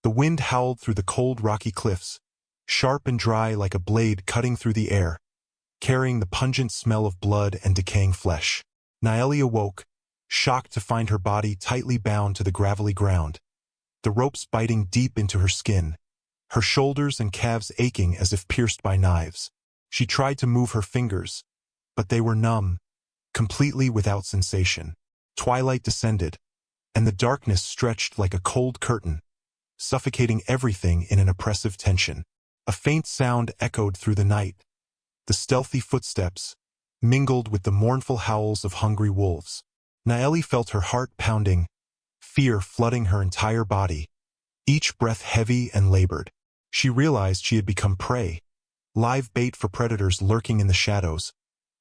The wind howled through the cold rocky cliffs, sharp and dry like a blade cutting through the air, carrying the pungent smell of blood and decaying flesh. Naelli awoke, shocked to find her body tightly bound to the gravelly ground, the ropes biting deep into her skin, her shoulders and calves aching as if pierced by knives. She tried to move her fingers, but they were numb, completely without sensation. Twilight descended, and the darkness stretched like a cold curtain, suffocating everything in an oppressive tension. A faint sound echoed through the night, the stealthy footsteps, mingled with the mournful howls of hungry wolves. Naelli felt her heart pounding, fear flooding her entire body, each breath heavy and labored. She realized she had become prey, live bait for predators lurking in the shadows,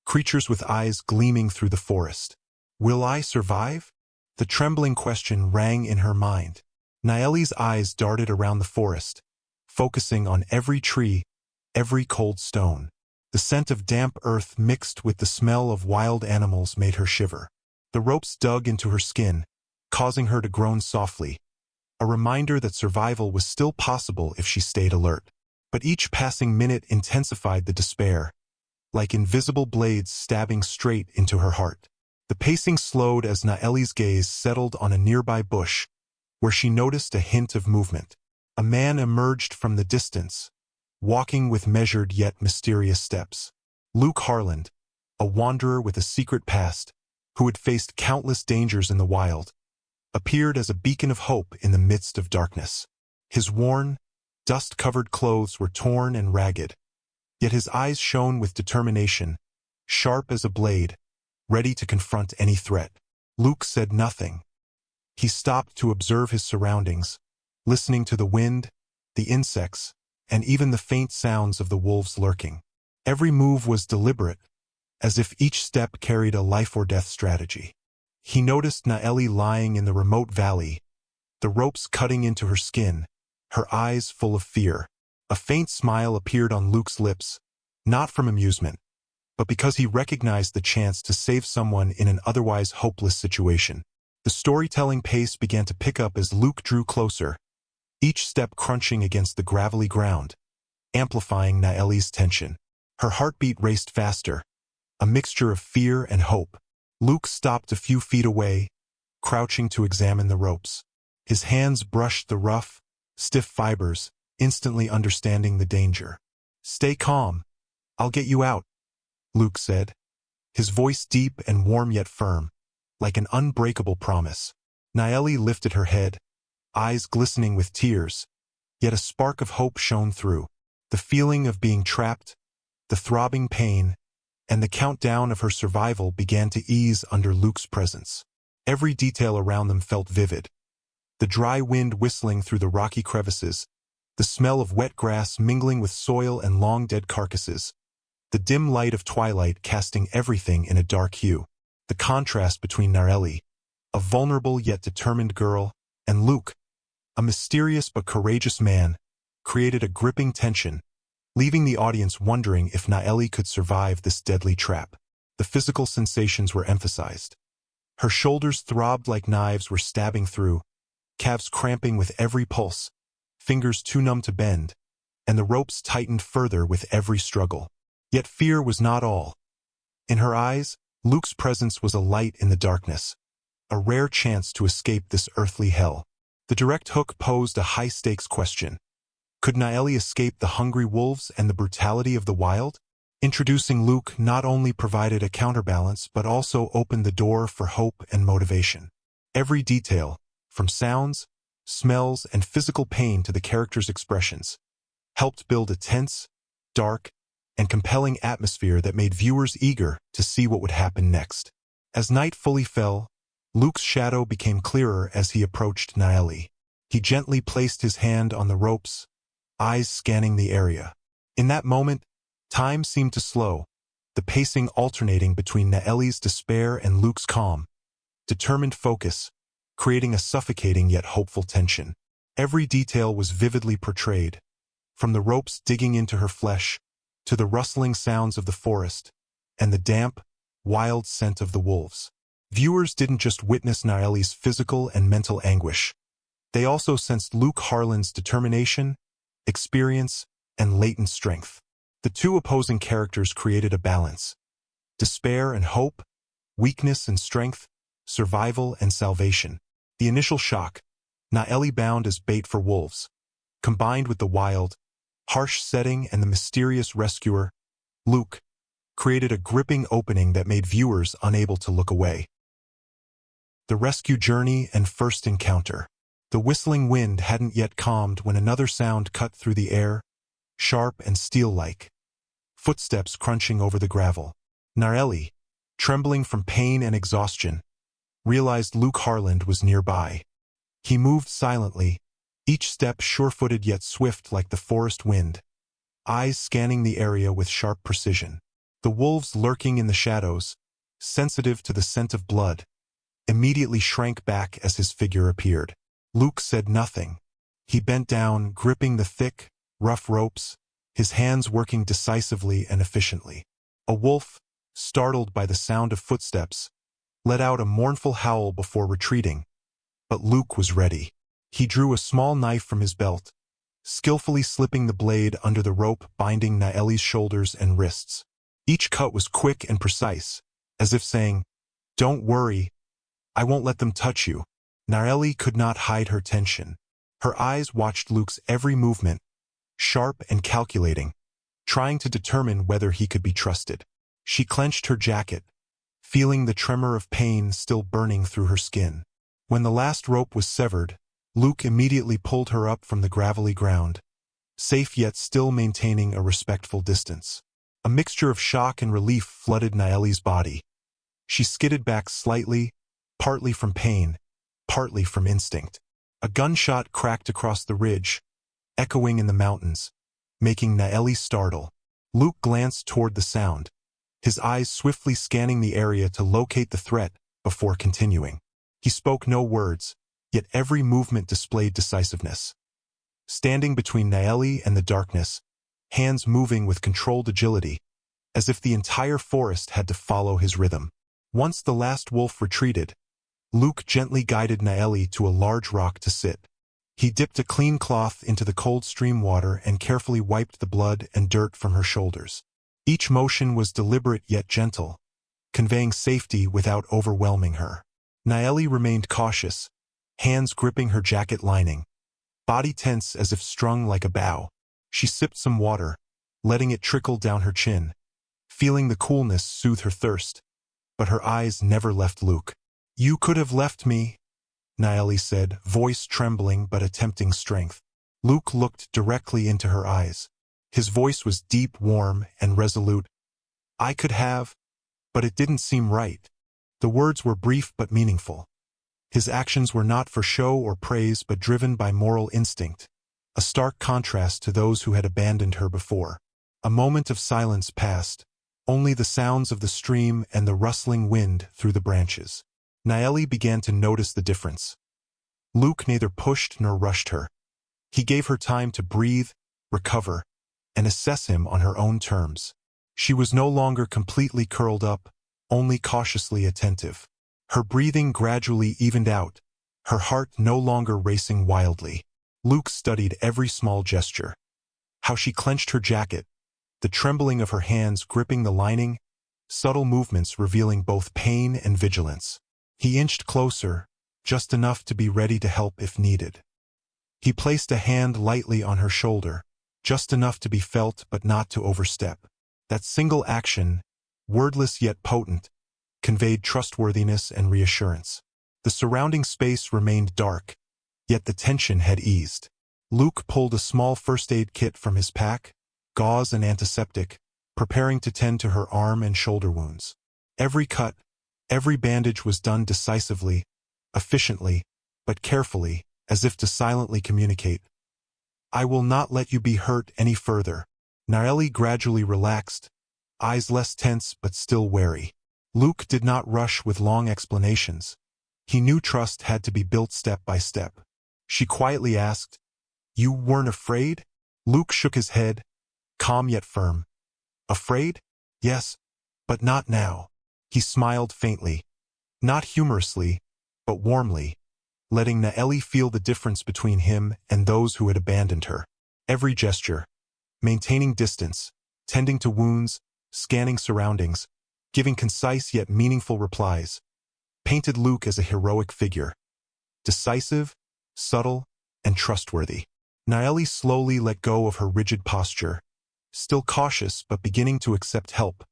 creatures with eyes gleaming through the forest. Will I survive? The trembling question rang in her mind. Naelli's eyes darted around the forest, focusing on every tree, every cold stone. The scent of damp earth mixed with the smell of wild animals made her shiver. The ropes dug into her skin, causing her to groan softly, a reminder that survival was still possible if she stayed alert. But each passing minute intensified the despair, like invisible blades stabbing straight into her heart. The pacing slowed as Naelli's gaze settled on a nearby bush, where she noticed a hint of movement. A man emerged from the distance, walking with measured yet mysterious steps. Luke Harland, a wanderer with a secret past, who had faced countless dangers in the wild, appeared as a beacon of hope in the midst of darkness. His worn, dust-covered clothes were torn and ragged, yet his eyes shone with determination, sharp as a blade, ready to confront any threat. Luke said nothing. He stopped to observe his surroundings, listening to the wind, the insects, and even the faint sounds of the wolves lurking. Every move was deliberate, as if each step carried a life-or-death strategy. He noticed Naelli lying in the remote valley, the ropes cutting into her skin, her eyes full of fear. A faint smile appeared on Luke's lips, not from amusement, but because he recognized the chance to save someone in an otherwise hopeless situation. The storytelling pace began to pick up as Luke drew closer, each step crunching against the gravelly ground, amplifying Naelli's tension. Her heartbeat raced faster, a mixture of fear and hope. Luke stopped a few feet away, crouching to examine the ropes. His hands brushed the rough, stiff fibers, instantly understanding the danger. "Stay calm. I'll get you out," Luke said, his voice deep and warm yet firm, like an unbreakable promise. Naelli lifted her head, eyes glistening with tears, yet a spark of hope shone through. The feeling of being trapped, the throbbing pain, and the countdown of her survival began to ease under Luke's presence. Every detail around them felt vivid. The dry wind whistling through the rocky crevices, the smell of wet grass mingling with soil and long-dead carcasses, the dim light of twilight casting everything in a dark hue. The contrast between Naelli, a vulnerable yet determined girl, and Luke, a mysterious but courageous man, created a gripping tension, leaving the audience wondering if Naelli could survive this deadly trap. The physical sensations were emphasized. Her shoulders throbbed like knives were stabbing through, calves cramping with every pulse, fingers too numb to bend, and the ropes tightened further with every struggle. Yet fear was not all. In her eyes, Luke's presence was a light in the darkness, a rare chance to escape this earthly hell. The direct hook posed a high-stakes question. Could Naelli escape the hungry wolves and the brutality of the wild? Introducing Luke not only provided a counterbalance but also opened the door for hope and motivation. Every detail, from sounds, smells, and physical pain to the characters' expressions, helped build a tense, dark, and compelling atmosphere that made viewers eager to see what would happen next. As night fully fell, Luke's shadow became clearer as he approached Naelli. He gently placed his hand on the ropes, eyes scanning the area. In that moment, time seemed to slow, the pacing alternating between Naelli's despair and Luke's calm, determined focus, creating a suffocating yet hopeful tension. Every detail was vividly portrayed, from the ropes digging into her flesh, to the rustling sounds of the forest, and the damp, wild scent of the wolves. Viewers didn't just witness Naelli's physical and mental anguish. They also sensed Luke Harland's determination, experience, and latent strength. The two opposing characters created a balance: despair and hope, weakness and strength, survival and salvation. The initial shock, Naelli bound as bait for wolves, combined with the wild, harsh setting and the mysterious rescuer, Luke, created a gripping opening that made viewers unable to look away. The rescue journey and first encounter. The whistling wind hadn't yet calmed when another sound cut through the air, sharp and steel-like. Footsteps crunching over the gravel. Naelli, trembling from pain and exhaustion, realized Luke Harland was nearby. He moved silently, each step sure-footed yet swift like the forest wind, eyes scanning the area with sharp precision. The wolves lurking in the shadows, sensitive to the scent of blood, immediately shrank back as his figure appeared. Luke said nothing. He bent down, gripping the thick, rough ropes, his hands working decisively and efficiently. A wolf, startled by the sound of footsteps, let out a mournful howl before retreating, but Luke was ready. He drew a small knife from his belt, skillfully slipping the blade under the rope binding Naelli's shoulders and wrists. Each cut was quick and precise, as if saying, "Don't worry, I won't let them touch you." Naelli could not hide her tension. Her eyes watched Luke's every movement, sharp and calculating, trying to determine whether he could be trusted. She clenched her jacket, feeling the tremor of pain still burning through her skin. When the last rope was severed, Luke immediately pulled her up from the gravelly ground, safe yet still maintaining a respectful distance. A mixture of shock and relief flooded Naelli's body. She skidded back slightly, partly from pain, partly from instinct. A gunshot cracked across the ridge, echoing in the mountains, making Naelli startle. Luke glanced toward the sound, his eyes swiftly scanning the area to locate the threat before continuing. He spoke no words, yet every movement displayed decisiveness. Standing between Naelli and the darkness, hands moving with controlled agility, as if the entire forest had to follow his rhythm. Once the last wolf retreated, Luke gently guided Naelli to a large rock to sit. He dipped a clean cloth into the cold stream water and carefully wiped the blood and dirt from her shoulders. Each motion was deliberate yet gentle, conveying safety without overwhelming her. Naelli remained cautious, hands gripping her jacket lining, body tense as if strung like a bow. She sipped some water, letting it trickle down her chin, feeling the coolness soothe her thirst, but her eyes never left Luke. "You could have left me," Naelli said, voice trembling but attempting strength. Luke looked directly into her eyes. His voice was deep, warm, and resolute. "I could have, but it didn't seem right." The words were brief but meaningful. His actions were not for show or praise but driven by moral instinct, a stark contrast to those who had abandoned her before. A moment of silence passed, only the sounds of the stream and the rustling wind through the branches. Naelli began to notice the difference. Luke neither pushed nor rushed her. He gave her time to breathe, recover, and assess him on her own terms. She was no longer completely curled up, only cautiously attentive. Her breathing gradually evened out, her heart no longer racing wildly. Luke studied every small gesture. How she clenched her jacket, the trembling of her hands gripping the lining, subtle movements revealing both pain and vigilance. He inched closer, just enough to be ready to help if needed. He placed a hand lightly on her shoulder, just enough to be felt but not to overstep. That single action, wordless yet potent, conveyed trustworthiness and reassurance. The surrounding space remained dark, yet the tension had eased. Luke pulled a small first aid kit from his pack, gauze and antiseptic, preparing to tend to her arm and shoulder wounds. Every cut, every bandage was done decisively, efficiently, but carefully, as if to silently communicate, "I will not let you be hurt any further." Naelli gradually relaxed, eyes less tense but still wary. Luke did not rush with long explanations. He knew trust had to be built step by step. She quietly asked, "You weren't afraid?" Luke shook his head, calm yet firm. "Afraid? Yes, but not now." He smiled faintly, not humorously, but warmly. letting Naelli feel the difference between him and those who had abandoned her. Every gesture, maintaining distance, tending to wounds, scanning surroundings, giving concise yet meaningful replies, painted Luke as a heroic figure, decisive, subtle, and trustworthy. Naelli slowly let go of her rigid posture, still cautious but beginning to accept help,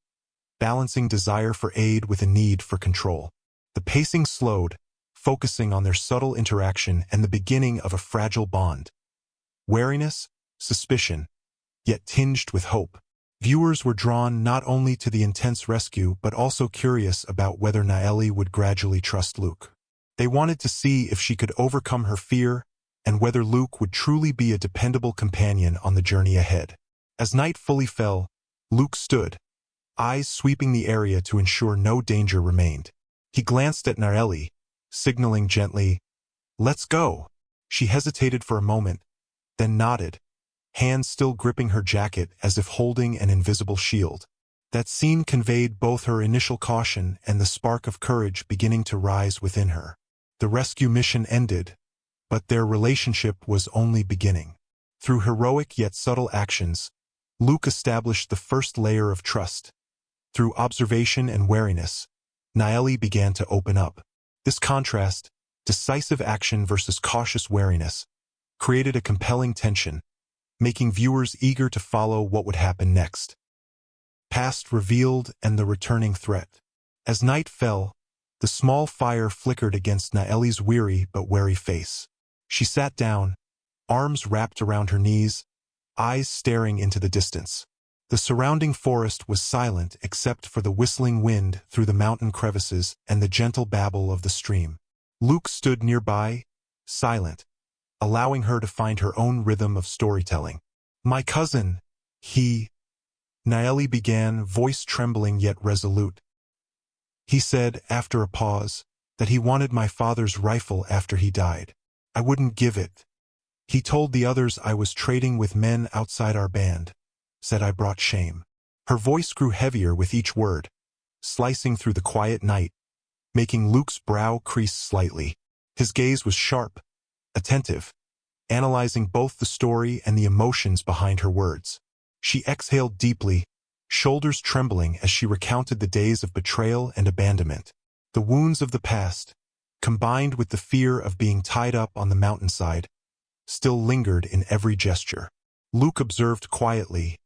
balancing desire for aid with a need for control. The pacing slowed, focusing on their subtle interaction and the beginning of a fragile bond. Wariness, suspicion, yet tinged with hope. Viewers were drawn not only to the intense rescue but also curious about whether Naelli would gradually trust Luke. They wanted to see if she could overcome her fear and whether Luke would truly be a dependable companion on the journey ahead. As night fully fell, Luke stood, eyes sweeping the area to ensure no danger remained. He glanced at Naelli, signaling gently, "Let's go." She hesitated for a moment, then nodded, hands still gripping her jacket as if holding an invisible shield. That scene conveyed both her initial caution and the spark of courage beginning to rise within her. The rescue mission ended, but their relationship was only beginning. Through heroic yet subtle actions, Luke established the first layer of trust. Through observation and wariness, Naelli began to open up. This contrast, decisive action versus cautious wariness, created a compelling tension, making viewers eager to follow what would happen next. Past revealed and the returning threat. As night fell, the small fire flickered against Naelli's weary but wary face. She sat down, arms wrapped around her knees, eyes staring into the distance. The surrounding forest was silent except for the whistling wind through the mountain crevices and the gentle babble of the stream. Luke stood nearby, silent, allowing her to find her own rhythm of storytelling. "My cousin, Naelli began, voice trembling yet resolute. "He said, after a pause, that he wanted my father's rifle after he died. I wouldn't give it. He told the others I was trading with men outside our band. Said I brought shame." Her voice grew heavier with each word, slicing through the quiet night, making Luke's brow crease slightly. His gaze was sharp, attentive, analyzing both the story and the emotions behind her words. She exhaled deeply, shoulders trembling as she recounted the days of betrayal and abandonment. The wounds of the past, combined with the fear of being tied up on the mountainside, still lingered in every gesture. Luke observed quietly,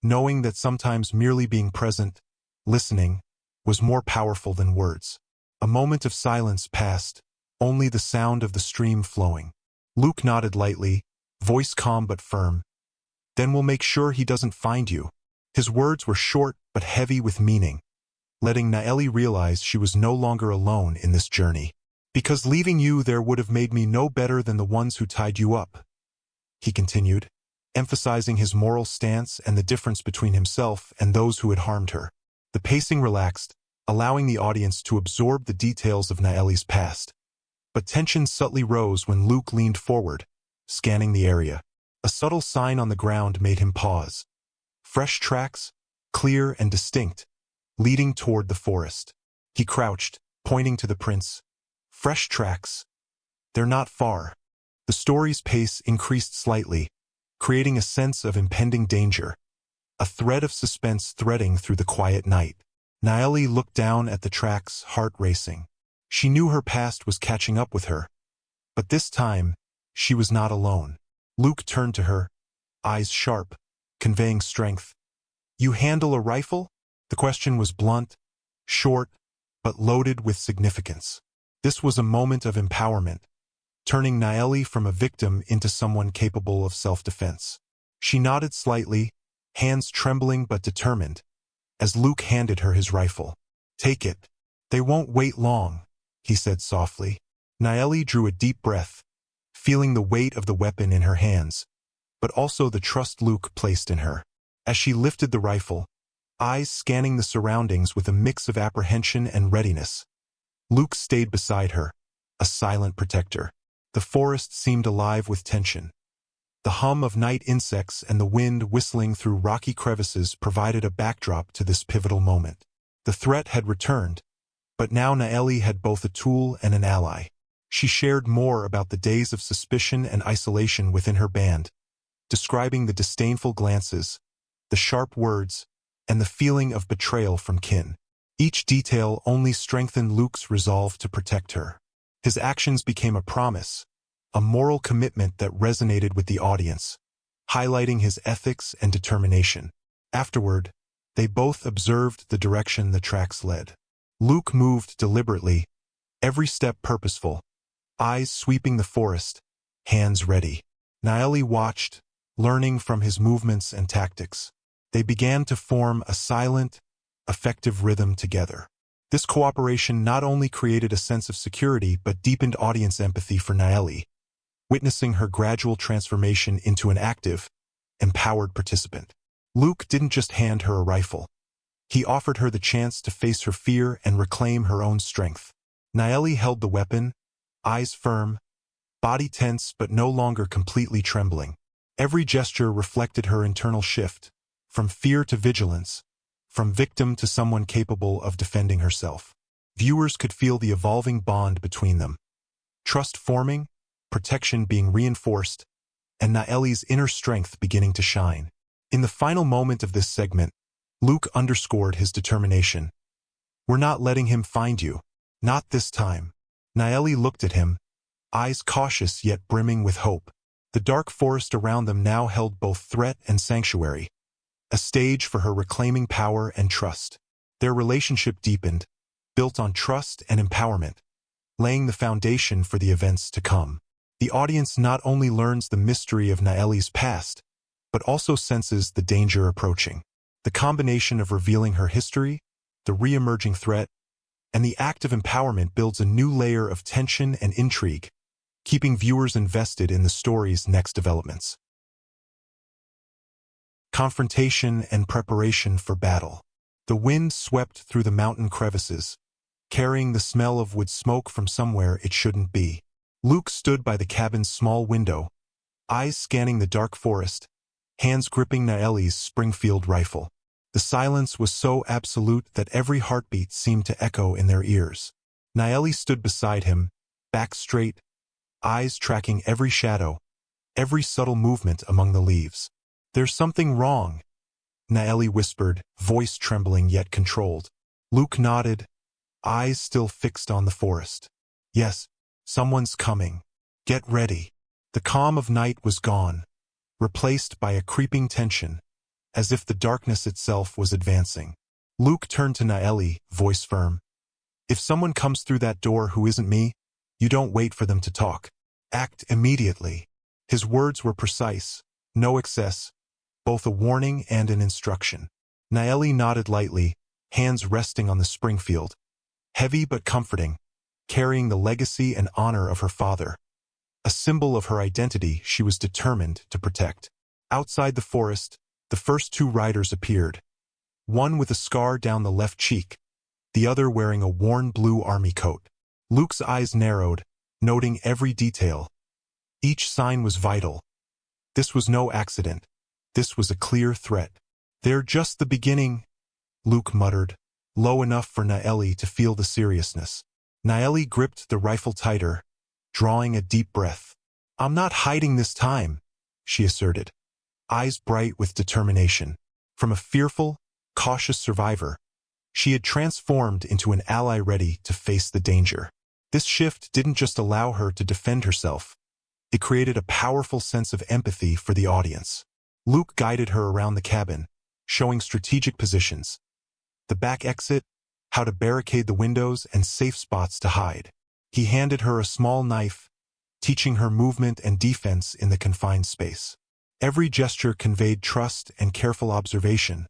knowing that sometimes merely being present, listening, was more powerful than words. A moment of silence passed, only the sound of the stream flowing. Luke nodded lightly, voice calm but firm. "Then we'll make sure he doesn't find you." His words were short but heavy with meaning, letting Naelli realize she was no longer alone in this journey. "Because leaving you there would have made me no better than the ones who tied you up," he continued, emphasizing his moral stance and the difference between himself and those who had harmed her. The pacing relaxed, allowing the audience to absorb the details of Naelli's past. But tension subtly rose when Luke leaned forward, scanning the area. A subtle sign on the ground made him pause. Fresh tracks, clear and distinct, leading toward the forest. He crouched, pointing to the prints. "Fresh tracks. They're not far." The story's pace increased slightly, creating a sense of impending danger, a thread of suspense threading through the quiet night. Naelli looked down at the tracks, heart racing. She knew her past was catching up with her, but this time, she was not alone. Luke turned to her, eyes sharp, conveying strength. "You handle a rifle?" The question was blunt, short, but loaded with significance. This was a moment of empowerment, turning Naelli from a victim into someone capable of self-defense. She nodded slightly, hands trembling but determined, as Luke handed her his rifle. "Take it. They won't wait long," he said softly. Naelli drew a deep breath, feeling the weight of the weapon in her hands, but also the trust Luke placed in her. As she lifted the rifle, eyes scanning the surroundings with a mix of apprehension and readiness, Luke stayed beside her, a silent protector. The forest seemed alive with tension. The hum of night insects and the wind whistling through rocky crevices provided a backdrop to this pivotal moment. The threat had returned, but now Naelli had both a tool and an ally. She shared more about the days of suspicion and isolation within her band, describing the disdainful glances, the sharp words, and the feeling of betrayal from kin. Each detail only strengthened Luke's resolve to protect her. His actions became a promise, a moral commitment that resonated with the audience, highlighting his ethics and determination. Afterward, they both observed the direction the tracks led. Luke moved deliberately, every step purposeful, eyes sweeping the forest, hands ready. Naelli watched, learning from his movements and tactics. They began to form a silent, effective rhythm together. This cooperation not only created a sense of security but deepened audience empathy for Naelli, witnessing her gradual transformation into an active, empowered participant. Luke didn't just hand her a rifle. He offered her the chance to face her fear and reclaim her own strength. Naelli held the weapon, eyes firm, body tense but no longer completely trembling. Every gesture reflected her internal shift, from fear to vigilance, from victim to someone capable of defending herself. Viewers could feel the evolving bond between them. Trust forming, protection being reinforced, and Naelli's inner strength beginning to shine. In the final moment of this segment, Luke underscored his determination. "We're not letting him find you. Not this time." Naelli looked at him, eyes cautious yet brimming with hope. The dark forest around them now held both threat and sanctuary, a stage for her reclaiming power and trust. Their relationship deepened, built on trust and empowerment, laying the foundation for the events to come. The audience not only learns the mystery of Naelli's past, but also senses the danger approaching. The combination of revealing her history, the re-emerging threat, and the act of empowerment builds a new layer of tension and intrigue, keeping viewers invested in the story's next developments. Confrontation and preparation for battle. The wind swept through the mountain crevices, carrying the smell of wood smoke from somewhere it shouldn't be. Luke stood by the cabin's small window, eyes scanning the dark forest, hands gripping Naelli's Springfield rifle. The silence was so absolute that every heartbeat seemed to echo in their ears. Naelli stood beside him, back straight, eyes tracking every shadow, every subtle movement among the leaves. "There's something wrong," Naelli whispered, voice trembling yet controlled. Luke nodded, eyes still fixed on the forest. "Yes, someone's coming. Get ready." The calm of night was gone, replaced by a creeping tension, as if the darkness itself was advancing. Luke turned to Naelli, voice firm. "If someone comes through that door who isn't me, you don't wait for them to talk. Act immediately." His words were precise, no excess, both a warning and an instruction. Naelli nodded lightly, hands resting on the Springfield, heavy but comforting, carrying the legacy and honor of her father, a symbol of her identity she was determined to protect. Outside the forest, the first two riders appeared, one with a scar down the left cheek, the other wearing a worn blue army coat. Luke's eyes narrowed, noting every detail. Each sign was vital. This was no accident. This was a clear threat. "They're just the beginning," Luke muttered, low enough for Naelli to feel the seriousness. Naelli gripped the rifle tighter, drawing a deep breath. "I'm not hiding this time," she asserted, eyes bright with determination. From a fearful, cautious survivor, she had transformed into an ally ready to face the danger. This shift didn't just allow her to defend herself. It created a powerful sense of empathy for the audience. Luke guided her around the cabin, showing strategic positions, the back exit, how to barricade the windows, and safe spots to hide. He handed her a small knife, teaching her movement and defense in the confined space. Every gesture conveyed trust and careful observation,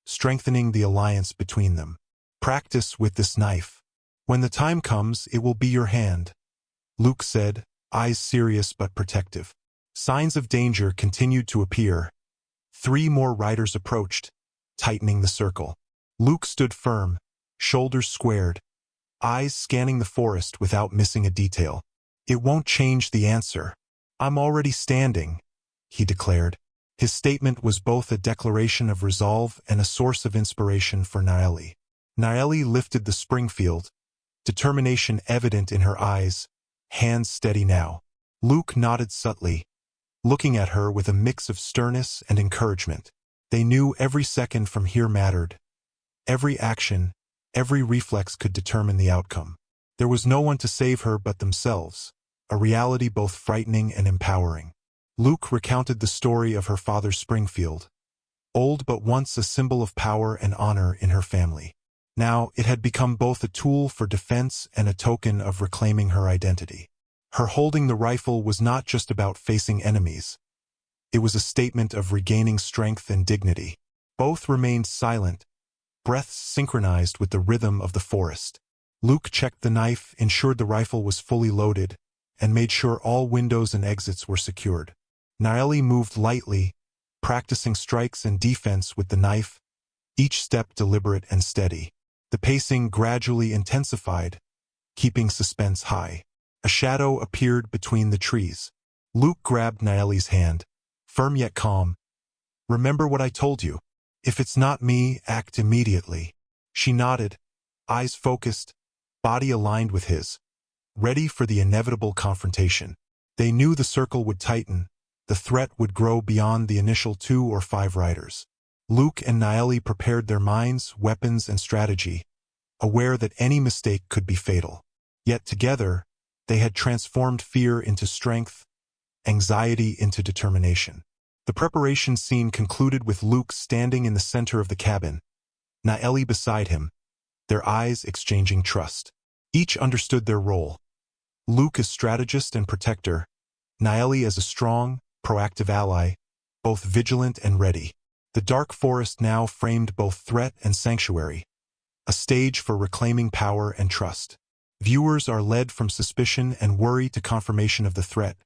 strengthening the alliance between them. "Practice with this knife. When the time comes, it will be your hand," Luke said, eyes serious but protective. Signs of danger continued to appear. 3 more riders approached, tightening the circle. Luke stood firm, shoulders squared, eyes scanning the forest without missing a detail. "It won't change the answer. I'm already standing," he declared. His statement was both a declaration of resolve and a source of inspiration for Naelli. Naelli lifted the Springfield, determination evident in her eyes, hands steady now. Luke nodded subtly, looking at her with a mix of sternness and encouragement. They knew every second from here mattered. Every action, every reflex could determine the outcome. There was no one to save her but themselves, a reality both frightening and empowering. Luke recounted the story of her father's Springfield, old but once a symbol of power and honor in her family. Now it had become both a tool for defense and a token of reclaiming her identity. Her holding the rifle was not just about facing enemies. It was a statement of regaining strength and dignity. Both remained silent, breaths synchronized with the rhythm of the forest. Luke checked the knife, ensured the rifle was fully loaded, and made sure all windows and exits were secured. Naelli moved lightly, practicing strikes and defense with the knife, each step deliberate and steady. The pacing gradually intensified, keeping suspense high. A shadow appeared between the trees. Luke grabbed Naelli's hand, firm yet calm. "Remember what I told you. If it's not me, act immediately." She nodded, eyes focused, body aligned with his, ready for the inevitable confrontation. They knew the circle would tighten, the threat would grow beyond the initial 2 or 5 riders. Luke and Naelli prepared their minds, weapons, and strategy, aware that any mistake could be fatal. Yet together, they had transformed fear into strength, anxiety into determination. The preparation scene concluded with Luke standing in the center of the cabin, Naelli beside him, their eyes exchanging trust. Each understood their role. Luke as strategist and protector, Naelli as a strong, proactive ally, both vigilant and ready. The dark forest now framed both threat and sanctuary, a stage for reclaiming power and trust. Viewers are led from suspicion and worry to confirmation of the threat,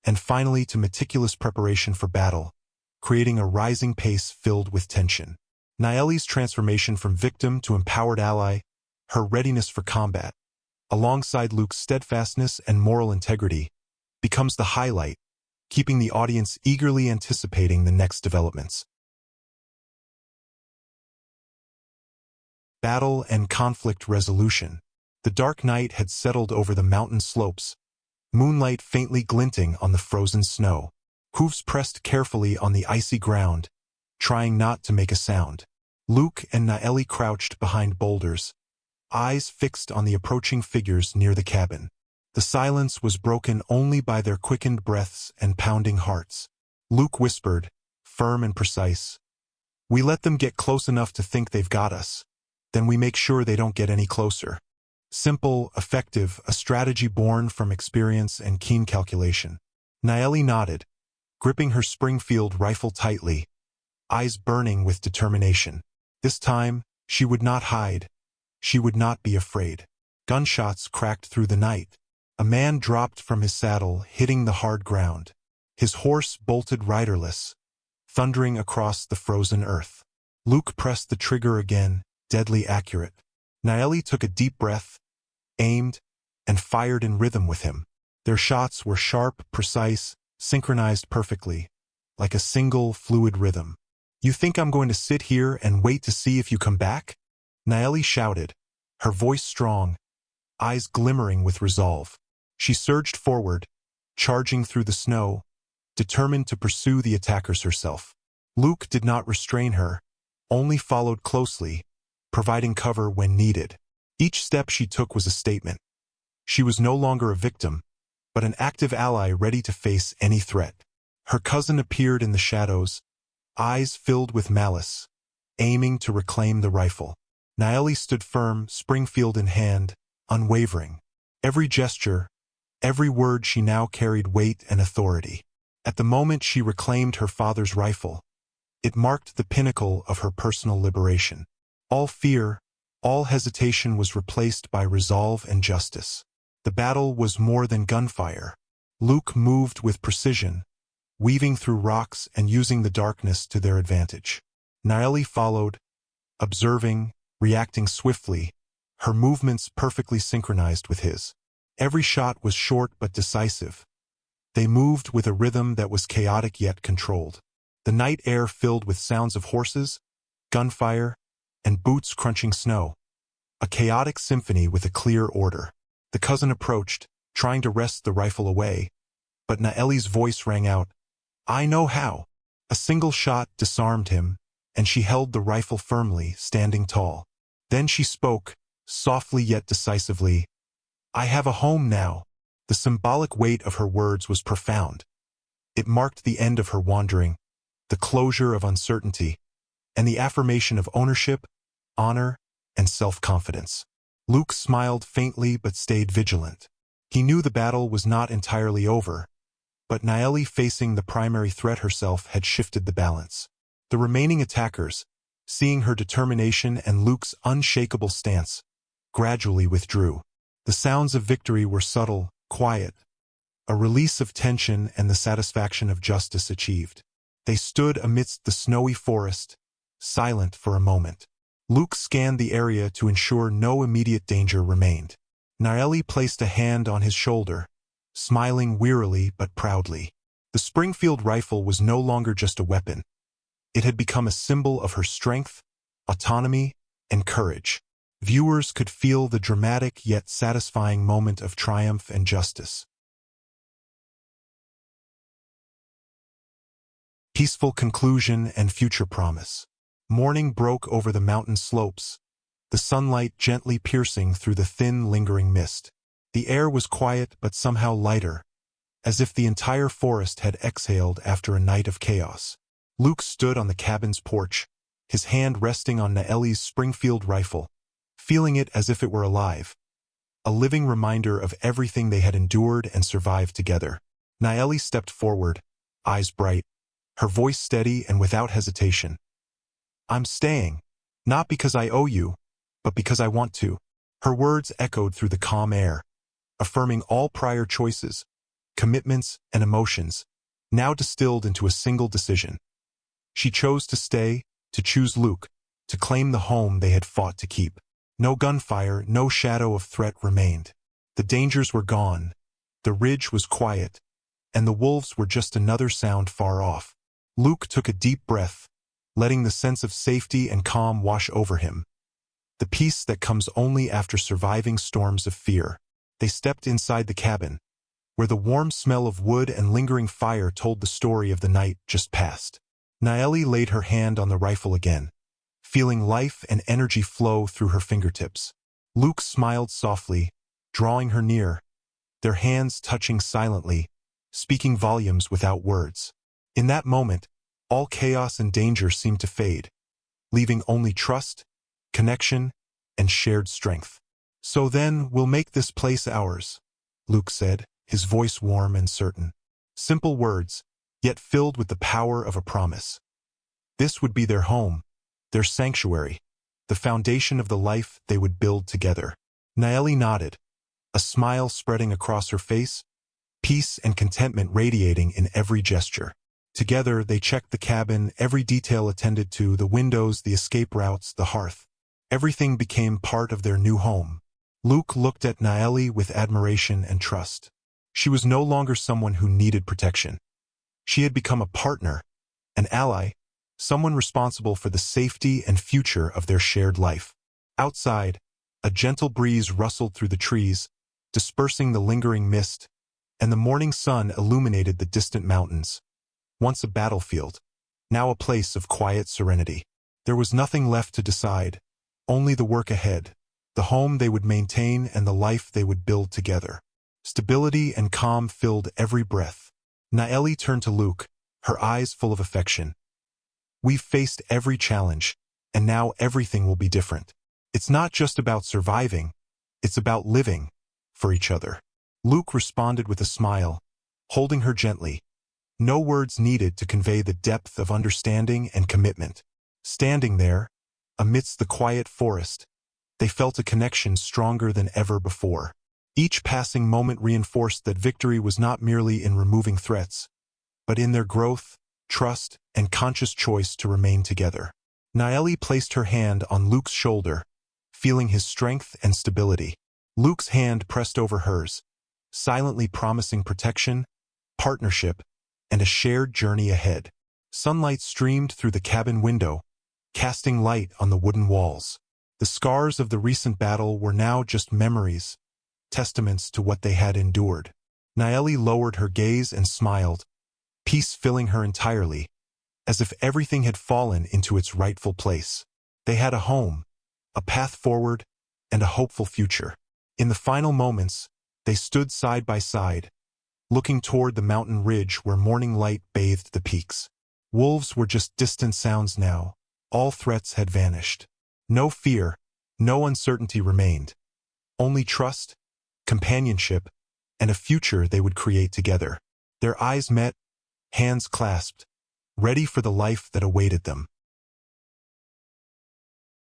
and finally to meticulous preparation for battle, creating a rising pace filled with tension. Naelli's transformation from victim to empowered ally, her readiness for combat, alongside Luke's steadfastness and moral integrity, becomes the highlight, keeping the audience eagerly anticipating the next developments. Battle and conflict resolution. The dark night had settled over the mountain slopes, moonlight faintly glinting on the frozen snow. Hooves pressed carefully on the icy ground, trying not to make a sound. Luke and Naelli crouched behind boulders, eyes fixed on the approaching figures near the cabin. The silence was broken only by their quickened breaths and pounding hearts. Luke whispered, firm and precise, "We let them get close enough to think they've got us. Then we make sure they don't get any closer." Simple, effective, a strategy born from experience and keen calculation. Naelli nodded, gripping her Springfield rifle tightly, eyes burning with determination. This time, she would not hide. She would not be afraid. Gunshots cracked through the night. A man dropped from his saddle, hitting the hard ground. His horse bolted riderless, thundering across the frozen earth. Luke pressed the trigger again, deadly accurate. Naelli took a deep breath, aimed, and fired in rhythm with him. Their shots were sharp, precise, synchronized perfectly, like a single, fluid rhythm. "You think I'm going to sit here and wait to see if you come back?" Naelli shouted, her voice strong, eyes glimmering with resolve. She surged forward, charging through the snow, determined to pursue the attackers herself. Luke did not restrain her, only followed closely, providing cover when needed. Each step she took was a statement. She was no longer a victim, but an active ally ready to face any threat. Her cousin appeared in the shadows, eyes filled with malice, aiming to reclaim the rifle. Naelli stood firm, Springfield in hand, unwavering. Every gesture, every word she now carried weight and authority. At the moment she reclaimed her father's rifle, it marked the pinnacle of her personal liberation. All fear, all hesitation was replaced by resolve and justice. The battle was more than gunfire. Luke moved with precision, weaving through rocks and using the darkness to their advantage. Naelli followed, observing, reacting swiftly, her movements perfectly synchronized with his. Every shot was short but decisive. They moved with a rhythm that was chaotic yet controlled. The night air filled with sounds of horses, gunfire, and boots crunching snow. A chaotic symphony with a clear order. The cousin approached, trying to wrest the rifle away, but Naelli's voice rang out, "I know how." A single shot disarmed him, and she held the rifle firmly, standing tall. Then she spoke, softly yet decisively, "I have a home now." The symbolic weight of her words was profound. It marked the end of her wandering, the closure of uncertainty, and the affirmation of ownership, honor, and self-confidence. Luke smiled faintly but stayed vigilant. He knew the battle was not entirely over, but Naelli facing the primary threat herself had shifted the balance. The remaining attackers, seeing her determination and Luke's unshakable stance, gradually withdrew. The sounds of victory were subtle, quiet, a release of tension and the satisfaction of justice achieved. They stood amidst the snowy forest, silent for a moment. Luke scanned the area to ensure no immediate danger remained. Naelli placed a hand on his shoulder, smiling wearily but proudly. The Springfield rifle was no longer just a weapon. It had become a symbol of her strength, autonomy, and courage. Viewers could feel the dramatic yet satisfying moment of triumph and justice. Peaceful conclusion and future promise. Morning broke over the mountain slopes, the sunlight gently piercing through the thin, lingering mist. The air was quiet but somehow lighter, as if the entire forest had exhaled after a night of chaos. Luke stood on the cabin's porch, his hand resting on Naelli's Springfield rifle, feeling it as if it were alive, a living reminder of everything they had endured and survived together. Naelli stepped forward, eyes bright, her voice steady and without hesitation. "I'm staying, not because I owe you, but because I want to." Her words echoed through the calm air, affirming all prior choices, commitments, and emotions, now distilled into a single decision. She chose to stay, to choose Luke, to claim the home they had fought to keep. No gunfire, no shadow of threat remained. The dangers were gone, the ridge was quiet, and the wolves were just another sound far off. Luke took a deep breath, letting the sense of safety and calm wash over him, the peace that comes only after surviving storms of fear. They stepped inside the cabin, where the warm smell of wood and lingering fire told the story of the night just past. Naelli laid her hand on the rifle again, feeling life and energy flow through her fingertips. Luke smiled softly, drawing her near, their hands touching silently, speaking volumes without words. In that moment, all chaos and danger seemed to fade, leaving only trust, connection, and shared strength. "So then, we'll make this place ours," Luke said, his voice warm and certain. Simple words, yet filled with the power of a promise. This would be their home, their sanctuary, the foundation of the life they would build together. Naelli nodded, a smile spreading across her face, peace and contentment radiating in every gesture. Together, they checked the cabin, every detail attended to, the windows, the escape routes, the hearth. Everything became part of their new home. Luke looked at Naelli with admiration and trust. She was no longer someone who needed protection. She had become a partner, an ally, someone responsible for the safety and future of their shared life. Outside, a gentle breeze rustled through the trees, dispersing the lingering mist, and the morning sun illuminated the distant mountains. Once a battlefield, now a place of quiet serenity. There was nothing left to decide, only the work ahead, the home they would maintain and the life they would build together. Stability and calm filled every breath. Naelli turned to Luke, her eyes full of affection. "We've faced every challenge, and now everything will be different. It's not just about surviving, it's about living for each other." Luke responded with a smile, holding her gently. No words needed to convey the depth of understanding and commitment. Standing there, amidst the quiet forest, they felt a connection stronger than ever before. Each passing moment reinforced that victory was not merely in removing threats, but in their growth, trust, and conscious choice to remain together. Naelli placed her hand on Luke's shoulder, feeling his strength and stability. Luke's hand pressed over hers, silently promising protection, partnership, and a shared journey ahead. Sunlight streamed through the cabin window, casting light on the wooden walls. The scars of the recent battle were now just memories, testaments to what they had endured. Naelli lowered her gaze and smiled, peace filling her entirely, as if everything had fallen into its rightful place. They had a home, a path forward, and a hopeful future. In the final moments, they stood side by side, looking toward the mountain ridge where morning light bathed the peaks. Wolves were just distant sounds now. All threats had vanished. No fear, no uncertainty remained. Only trust, companionship, and a future they would create together. Their eyes met, hands clasped, ready for the life that awaited them.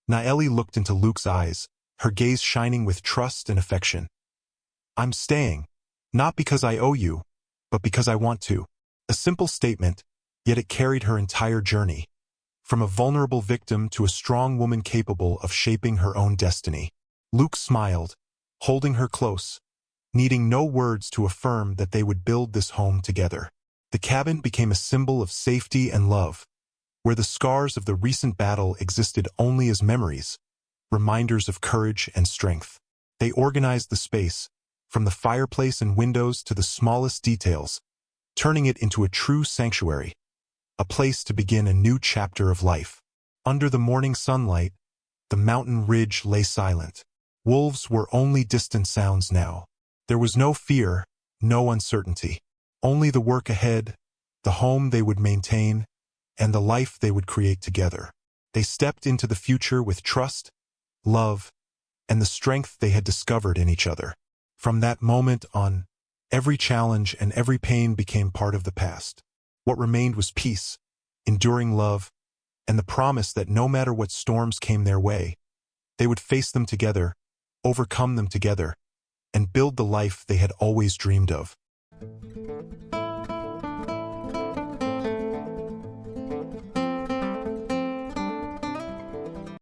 Naelli looked into Luke's eyes, her gaze shining with trust and affection. "I'm staying, not because I owe you, but because I want to." A simple statement, yet it carried her entire journey, from a vulnerable victim to a strong woman capable of shaping her own destiny. Luke smiled, holding her close, needing no words to affirm that they would build this home together. The cabin became a symbol of safety and love, where the scars of the recent battle existed only as memories, reminders of courage and strength. They organized the space, from the fireplace and windows to the smallest details, turning it into a true sanctuary, a place to begin a new chapter of life. Under the morning sunlight, the mountain ridge lay silent. Wolves were only distant sounds now. There was no fear, no uncertainty. Only the work ahead, the home they would maintain, and the life they would create together. They stepped into the future with trust, love, and the strength they had discovered in each other. From that moment on, every challenge and every pain became part of the past. What remained was peace, enduring love, and the promise that no matter what storms came their way, they would face them together, overcome them together, and build the life they had always dreamed of.